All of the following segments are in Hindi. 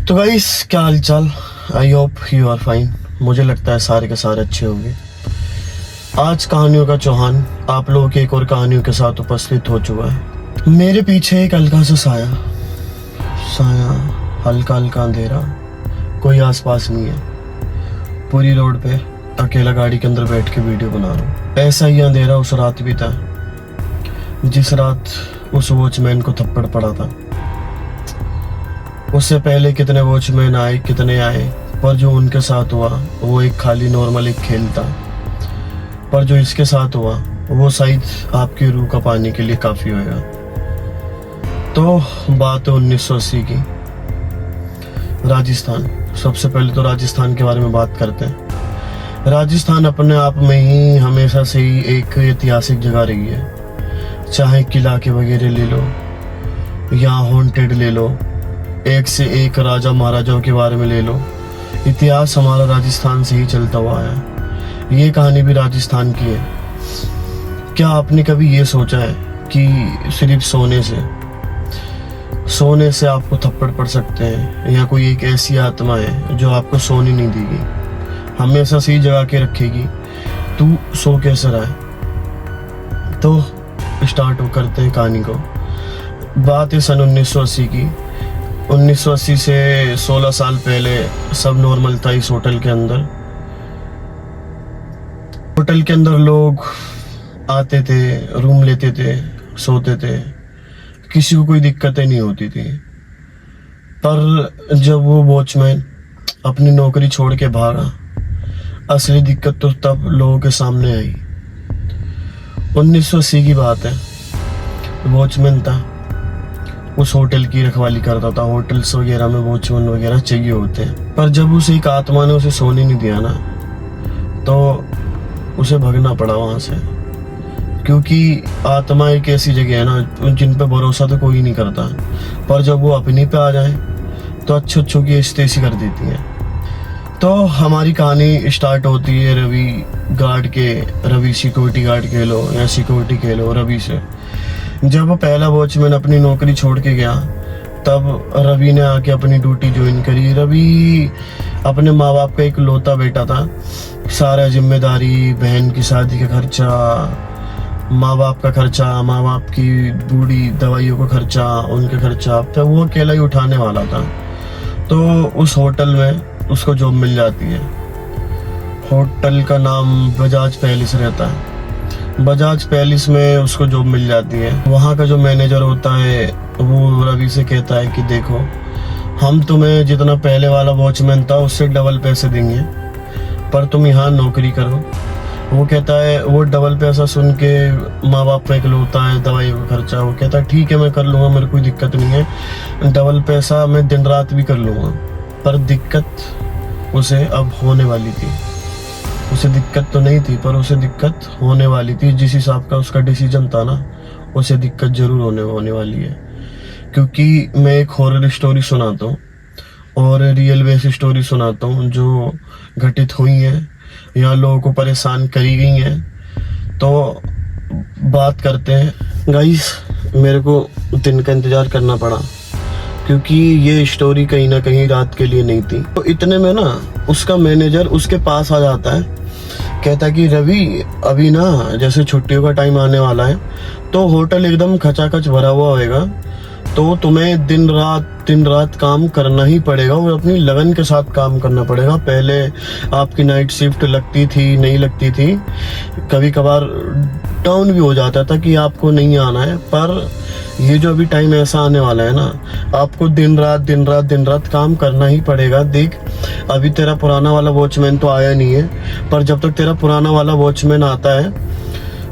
तो गाइस, क्या हाल चाल। I hope you are fine. मुझे लगता है सारे के सारे अच्छे होंगे। आज कहानियों का चौहान आप लोगों की एक और कहानियों के साथ उपस्थित हो चुका है। मेरे पीछे एक हल्का सा साया, हल्का हल्का अंधेरा, कोई आसपास नहीं है। पूरी रोड पे अकेला गाड़ी के अंदर बैठ के वीडियो बना रहा हूँ। ऐसा ही अंधेरा उस रात भी था जिस रात उस वॉचमैन को थप्पड़ पड़ा था। उससे पहले कितने वॉचमैन आए, कितने आए, पर जो उनके साथ हुआ वो एक खाली नॉर्मल एक खेल था। पर जो इसके साथ हुआ वो शायद आपकी रूह का पाने के लिए काफी होगा। तो बात है 1980 की, राजस्थान। सबसे पहले तो राजस्थान के बारे में बात करते हैं। राजस्थान अपने आप में ही हमेशा से ही एक ऐतिहासिक जगह रही है। चाहे किला के वगैरह ले लो या हॉन्टेड ले लो, एक से एक राजा महाराजाओं के बारे में ले लो, इतिहास हमारा राजस्थान से ही चलता हुआ है। ये कहानी भी राजस्थान की है। क्या आपने कभी ये सोचा है कि सिर्फ सोने से आपको थप्पड़ पड़ सकते हैं, या कोई एक ऐसी आत्मा है जो आपको सोने नहीं देगी, हमेशा से ही जगा के रखेगी, तू सो कैसे रहा है। तो स्टार्ट करते हैं कहानी को। बात है सन 1980 की। 1980 से 16 साल पहले सब नॉर्मल था इस होटल के अंदर। होटल के अंदर लोग आते थे, रूम लेते थे, सोते थे, किसी को कोई दिक्कतें नहीं होती थी। पर जब वो वॉचमैन अपनी नौकरी छोड़ के भागा, असली दिक्कत तो तब लोगों के सामने आई। 1980 की बात है। वॉचमैन था, उस होटल की रखवाली करता था। होटल्स वगैरह में वॉचमैन वगैरह चाहिए होते हैं। पर जब उसे एक आत्मा ने उसे सोने नहीं दिया ना, तो उसे भगना पड़ा वहां से। क्योंकि आत्मा एक ऐसी जगह है ना जिन पे भरोसा तो कोई नहीं करता, पर जब वो अपनी पे आ जाए तो अच्छों की इस्तेसी कर देती है। तो हमारी कहानी स्टार्ट होती है रवि सिक्योरिटी गार्ड कह लो या सिक्योरिटी कह लो, रवि से। जब पहला वॉचमैन अपनी नौकरी छोड़ के गया, तब रवि ने आके अपनी ड्यूटी ज्वाइन करी। रवि अपने माँ बाप का एक लौता बेटा था। सारा जिम्मेदारी, बहन की शादी का खर्चा, माँ बाप का खर्चा, माँ बाप की बूढ़ी दवाइयों का खर्चा, उनका खर्चा तो वो अकेला ही उठाने वाला था। तो उस होटल में उसको जॉब मिल जाती है। होटल का नाम बजाज पैलेस रहता है। बजाज पैलेस में उसको जॉब मिल जाती है। वहाँ का जो मैनेजर होता है वो रवि से कहता है कि देखो, हम तुम्हें जितना पहले वाला वॉचमैन था उससे डबल पैसे देंगे, पर तुम यहाँ नौकरी करो। वो कहता है, वो डबल पैसा सुन के माँ बाप का इकलौता है, दवाई का खर्चा, वो कहता है ठीक है मैं कर लूँगा, मेरे कोई दिक्कत नहीं है, डबल पैसा मैं दिन रात भी कर लूँगा। पर दिक्कत उसे अब होने वाली थी। उसे दिक्कत तो नहीं थी, पर उसे दिक्कत होने वाली थी। जिस हिसाब का उसका डिसीजन था ना, उसे दिक्कत जरूर होने वाली है। क्योंकि मैं एक हॉरर स्टोरी सुनाता हूँ और रियल बेस स्टोरी सुनाता हूँ जो घटित हुई है या लोगों को परेशान करी गई हैं। तो बात करते हैं। गाइस, मेरे को दिन का इंतजार करना पड़ा क्योंकि ये स्टोरी कहीं ना कहीं रात के लिए नहीं थी। तो इतने में ना उसका मैनेजर उसके पास आ जाता है, कहता है कि रवि, अभी ना जैसे छुट्टियों का टाइम आने वाला है तो होटल एकदम खचाखच भरा हुआ होएगा, तो तुम्हें दिन रात काम करना ही पड़ेगा और अपनी लगन के साथ काम करना पड़ेगा। पहले आपकी नाइट शिफ्ट लगती थी, नहीं लगती थी, कभी कभार डाउन भी हो जाता था कि आपको नहीं आना है, पर ये जो अभी टाइम ऐसा आने वाला है ना, आपको दिन रात काम करना ही पड़ेगा। देख, अभी तेरा पुराना वाला वॉचमैन तो आया नहीं है, पर जब तक तेरा पुराना वाला वॉचमैन आता है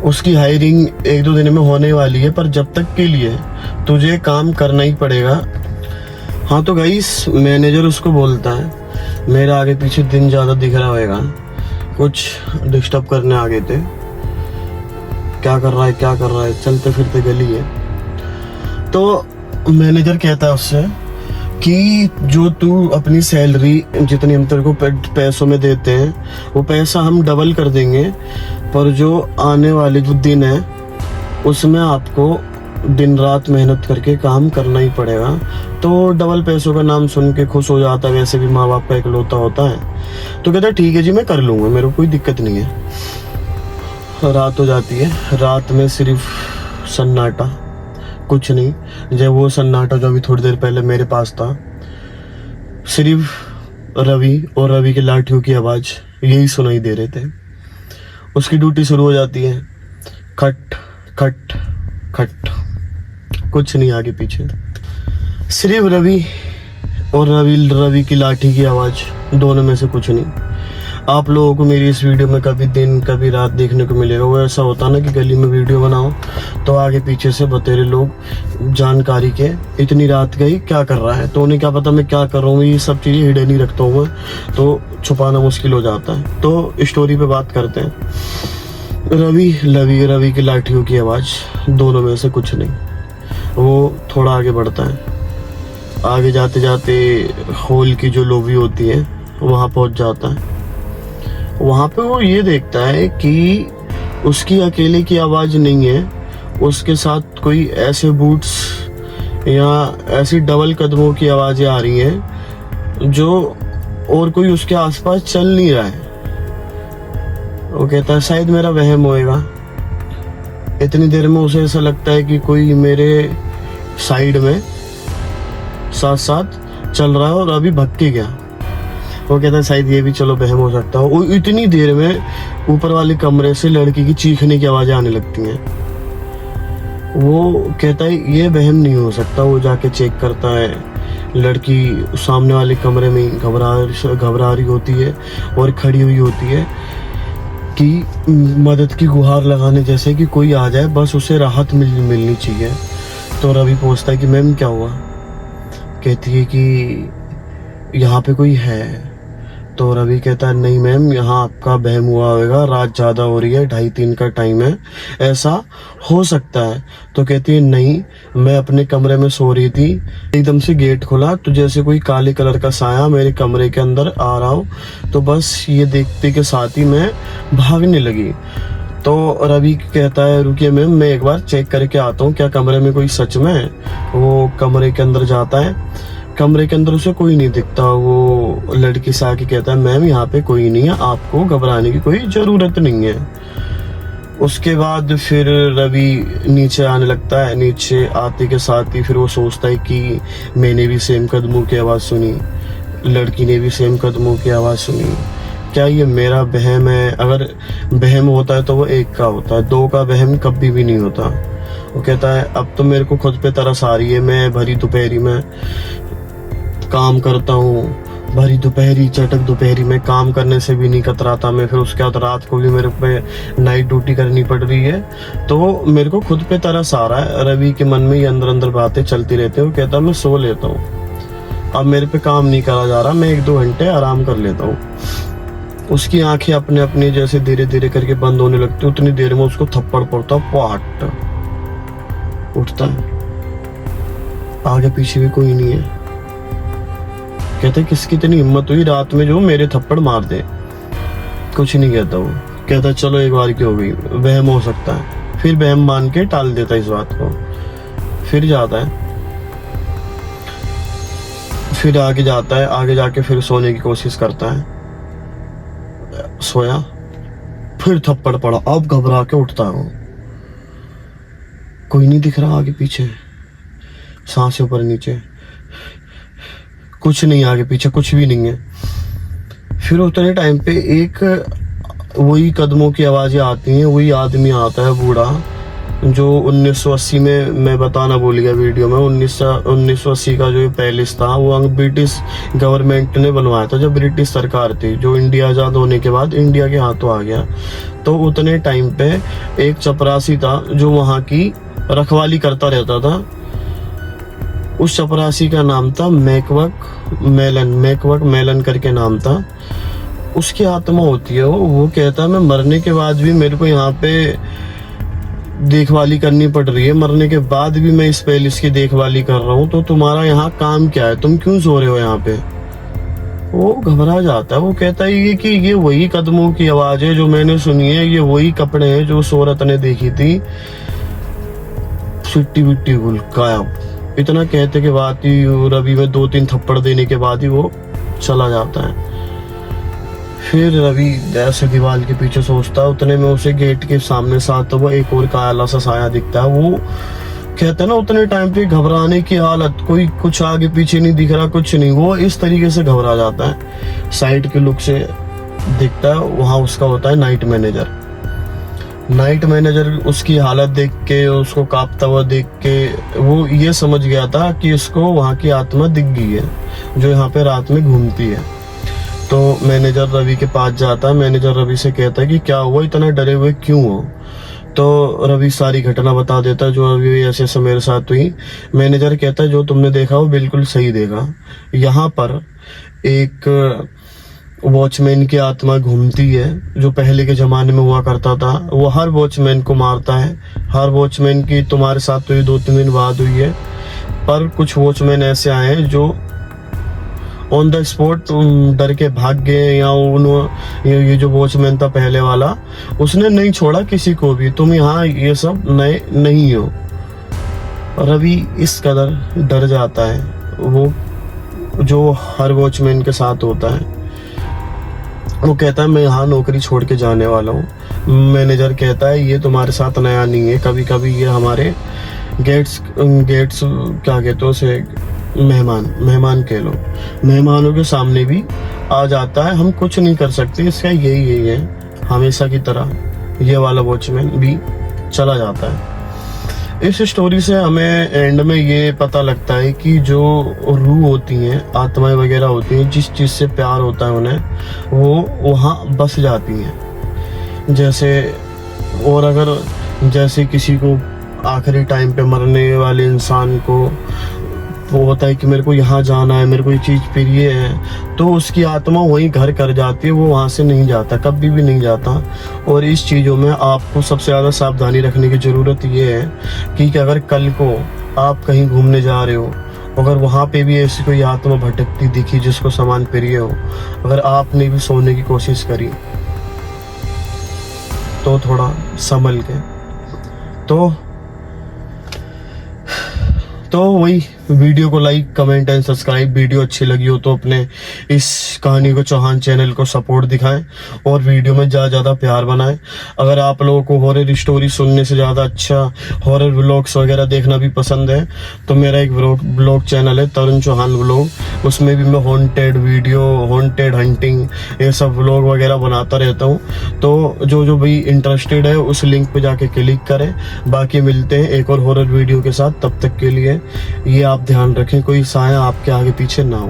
उसकी हायरिंग 1-2 दिन में होने वाली है, पर जब तक के लिए तुझे काम करना ही पड़ेगा। हाँ, तो गाइस, मैनेजर उसको बोलता है, मेरा आगे पीछे दिन ज़्यादा दिख रहा होगा, कुछ डिस्टर्ब करने आ गए थे, क्या कर रहा है, चलते फिरते गली है। तो मैनेजर कहता है उससे कि जो तू अपनी सैलरी जितनी हम तेरे को पैसों में देते हैं वो पैसा हम डबल कर देंगे, पर जो आने वाले जो दिन है उसमें आपको दिन रात मेहनत करके काम करना ही पड़ेगा। तो डबल पैसों का नाम सुन के खुश हो जाता है, वैसे भी माँ बाप का इकलौता होता है। तो कहता है ठीक है जी मैं कर लूँगा, मेरे को कोई दिक्कत नहीं है। रात हो जाती है, रात में सिर्फ सन्नाटा, कुछ नहीं। जब वो सन्नाटा जो अभी थोड़ी देर पहले मेरे पास था, सिर्फ रवि और रवि की लाठियों की आवाज़ यही सुनाई दे रहे थे। उसकी ड्यूटी शुरू हो जाती है, खट खट खट, कुछ नहीं आगे पीछे, सिर्फ रवि और रवि की लाठी की आवाज़, दोनों में से कुछ नहीं। आप लोगों को मेरी इस वीडियो में कभी दिन कभी रात देखने को मिलेगा। वो ऐसा होता ना कि गली में वीडियो बनाओ तो आगे पीछे से बतेरे लोग जानकारी के, इतनी रात गई क्या कर रहा है, तो उन्हें क्या पता मैं क्या कर रहा हूँ। ये सब चीज़ें हिडन ही रखता हूँ मैं, तो छुपाना मुश्किल हो जाता है। तो स्टोरी पे बात करते हैं। रवि की लाठियों की आवाज़, दोनों में से कुछ नहीं। वो थोड़ा आगे बढ़ता है, आगे जाते जाते हॉल की जो लॉबी होती है वहाँ पहुँच जाता है। वहाँ पे वो ये देखता है कि उसकी अकेले की आवाज़ नहीं है, उसके साथ कोई ऐसे बूट्स या ऐसी डबल कदमों की आवाज़ें आ रही हैं जो और कोई उसके आसपास चल नहीं रहा है। वो कहता है शायद मेरा वहम होएगा। इतनी देर में उसे ऐसा लगता है कि कोई मेरे साइड में साथ साथ चल रहा है और अभी भग के गया। वो कहता है शायद ये भी चलो वहम हो सकता है। वो इतनी देर में ऊपर वाले कमरे से लड़की की चीखने की आवाज़ें आने लगती हैं। वो कहता है ये वहम नहीं हो सकता। वो जाके चेक करता है, लड़की सामने वाले कमरे में घबरा रही होती है और खड़ी हुई होती है कि मदद की गुहार लगाने, जैसे कि कोई आ जाए, बस उसे राहत मिलनी चाहिए। तो रवि पूछता है कि मैम क्या हुआ? कहती है कि यहाँ पे कोई है। तो रवि कहता है नहीं मैम, यहाँ आपका बहम हुआ होगा, रात ज़्यादा हो रही है, 2:30-3 का टाइम है, ऐसा हो सकता है। तो कहती है नहीं, मैं अपने कमरे में सो रही थी, एकदम से गेट खुला तो जैसे कोई काले कलर का साया मेरे कमरे के अंदर आ रहा हो, तो बस ये देखते के साथ ही मैं भागने लगी। तो रवि कहता है रुकिए मैम, मैं एक बार चेक करके आता हूँ क्या कमरे में कोई सच में है। वो कमरे के अंदर जाता है, कमरे के अंदर उसे कोई नहीं दिखता। वो लड़की से आके कहता है मैम यहाँ पे कोई नहीं है, आपको घबराने की कोई ज़रूरत नहीं है। उसके बाद फिर रवि नीचे आने लगता है। नीचे आते के साथ ही फिर वो सोचता है कि मैंने भी सेम कदमों की आवाज़ सुनी, लड़की ने भी सेम कदमों की आवाज़ सुनी, क्या ये मेरा वहम है? अगर वहम होता है तो वो एक का होता है, दो का वहम कभी भी नहीं होता। वो कहता है अब तो मेरे को खुद पे तरस आ रही है, मैं भरी दोपहरी में काम करता हूँ, भरी दोपहरी चटक दोपहरी में काम करने से भी नहीं कतराता मैं, फिर उसके बाद रात को भी मेरे पे नाइट ड्यूटी करनी पड़ रही है, तो मेरे को खुद पे तरस आ रहा है। रवि के मन में ये अंदर अंदर बातें चलती रहती है। वो कहता है मैं सो लेता हूँ, अब मेरे पे काम नहीं करा जा रहा, मैं 1-2 घंटे आराम कर लेता हूँ। उसकी आंखें अपने अपने जैसे धीरे धीरे करके बंद होने लगती, उतनी देर में उसको थप्पड़ पड़ता, पाट उठता है, आगे पीछे भी कोई नहीं है। कहते किसकी इतनी हिम्मत हुई रात में जो मेरे थप्पड़ मार दे? कुछ नहीं कहता वो, कहता चलो एक बार की हो गई, वहम हो सकता है। फिर वहम मान के टाल देता इस बात को, फिर जाता है, फिर आगे जाता है, आगे जाके फिर सोने की कोशिश करता है। सोया, फिर थप्पड़ पड़ा, अब घबरा के उठता है वो, कोई नहीं दिख रहा आगे पीछे, सांसें ऊपर नीचे, कुछ नहीं आगे पीछे, कुछ भी नहीं है। फिर उतने टाइम पे एक वही कदमों की आवाज़ें आती हैं, वही आदमी आता है बूढ़ा, जो 1980 में मैं बताना भूल गया वीडियो में, 1980 का जो पैलेस था वो ब्रिटिश गवर्नमेंट ने बनवाया था, जब ब्रिटिश सरकार थी, जो इंडिया आज़ाद होने के बाद इंडिया के हाथों आ गया। तो उतने टाइम पे एक चपरासी था जो वहाँ की रखवाली करता रहता था। उस चपरासी का नाम था मैकवक मेलन करके नाम था। उसकी आत्मा होती है वो कहता है मैं मरने के बाद भी मेरे को यहाँ पे देखभाली करनी पड़ रही है, मरने के बाद भी मैं इस पैलेस की देखभाली कर रहा हूँ, तो तुम्हारा यहाँ काम क्या है, तुम क्यों सो रहे हो यहाँ पे? वो घबरा जाता है। वो कहता है ये कि ये वही कदमों की आवाज है जो मैंने सुनी है, ये वही कपड़े हैं जो शोहरत ने देखी थी। सिट्टी विट्टी गुल गायब। इतना कहते के बाद ही रवि में 2-3 थप्पड़ देने के बाद ही वो चला जाता है। फिर रवि जैसे दीवार के पीछे सोचता है, उतने में उसे गेट के सामने से आता हुआ एक और काला सा साया दिखता है। वो कहते हैं ना, उतने टाइम पे घबराने की हालत, कोई कुछ आगे पीछे नहीं दिख रहा, कुछ नहीं, वो इस तरीके से घबरा जाता है। साइड के लुक से दिखता है, वहां उसका होता है नाइट मैनेजर। नाइट मैनेजर उसकी हालत देख के, उसको कांपता हुआ देख के वो ये समझ गया था कि इसको वहां की आत्मा दिख गई है जो यहाँ पे रात में घूमती है। तो मैनेजर रवि के पास जाता है। मैनेजर रवि से कहता है कि क्या हुआ, इतना डरे हुए क्यों हो? तो रवि सारी घटना बता देता है जो अभी ऐसे ऐसे मेरे साथ हुई। मैनेजर कहता है जो तुमने देखा वो बिल्कुल सही देखा। यहाँ पर एक वॉचमैन की आत्मा घूमती है जो पहले के जमाने में हुआ करता था। वो हर वॉचमैन को मारता है। हर वॉचमैन की तुम्हारे साथ तो ये 2-3 दिन बाद हुई है, पर कुछ वॉचमैन ऐसे आए हैं जो ऑन द स्पॉट डर के भाग गए, या ये जो वॉचमैन था पहले वाला, उसने नहीं छोड़ा किसी को भी। तुम यहाँ ये सब नए नहीं हो। रवि इस कदर डर जाता है, वो जो हर वॉचमैन के साथ होता है। वो कहता है मैं यहाँ नौकरी छोड़ के जाने वाला हूँ। मैनेजर कहता है ये तुम्हारे साथ नया नहीं है, कभी कभी ये हमारे गेट्स क्या कहते हो उसे, मेहमान कह लो, मेहमानों के सामने भी आ जाता है। हम कुछ नहीं कर सकते, इसका यही है। हमेशा की तरह ये वाला वॉचमैन भी चला जाता है। इस स्टोरी से हमें एंड में ये पता लगता है कि जो रूह होती हैं, आत्माएं वगैरह होती हैं, जिस चीज़ से प्यार होता है उन्हें, वो वहाँ बस जाती हैं। जैसे, और अगर जैसे किसी को आखिरी टाइम पे मरने वाले इंसान को वो होता है कि मेरे को यहाँ जाना है, मेरे को ये चीज़ प्रिय है, तो उसकी आत्मा वहीं घर कर जाती है। वो वहाँ से नहीं जाता, कभी भी नहीं जाता। और इस चीज़ों में आपको सबसे ज़्यादा सावधानी रखने की ज़रूरत ये है कि अगर कल को आप कहीं घूमने जा रहे हो, अगर वहाँ पे भी ऐसी कोई आत्मा भटकती दिखी जिसको सामान प्रिय हो, अगर आपने भी सोने की कोशिश करी तो थोड़ा संभल के। तो वही, वीडियो को like, comment and subscribe. Video अच्छी लगी हो तो अपने इस कहानी को चौहान चैनल को सपोर्ट दिखाएं और वीडियो में ज़्यादा प्यार बनाएं। अगर आप लोगों को हॉरर स्टोरी सुनने से ज़्यादा अच्छा हॉरर व्लॉग्स वगैरह देखना भी पसंद है तो मेरा एक व्लॉग चैनल है तरुण चौहान व्लॉग। उसमें भी मैं हॉन्टेड वीडियो, हॉन्टेड हंटिंग, ये सब व्लॉग वगैरह बनाता रहता हूँ। तो जो भी इंटरेस्टेड है उस लिंक पे जाके क्लिक करें। बाकी मिलते हैं एक और हॉरर वीडियो के साथ। तब तक के लिए ये आप ध्यान रखें, कोई साया आपके आगे पीछे ना हो।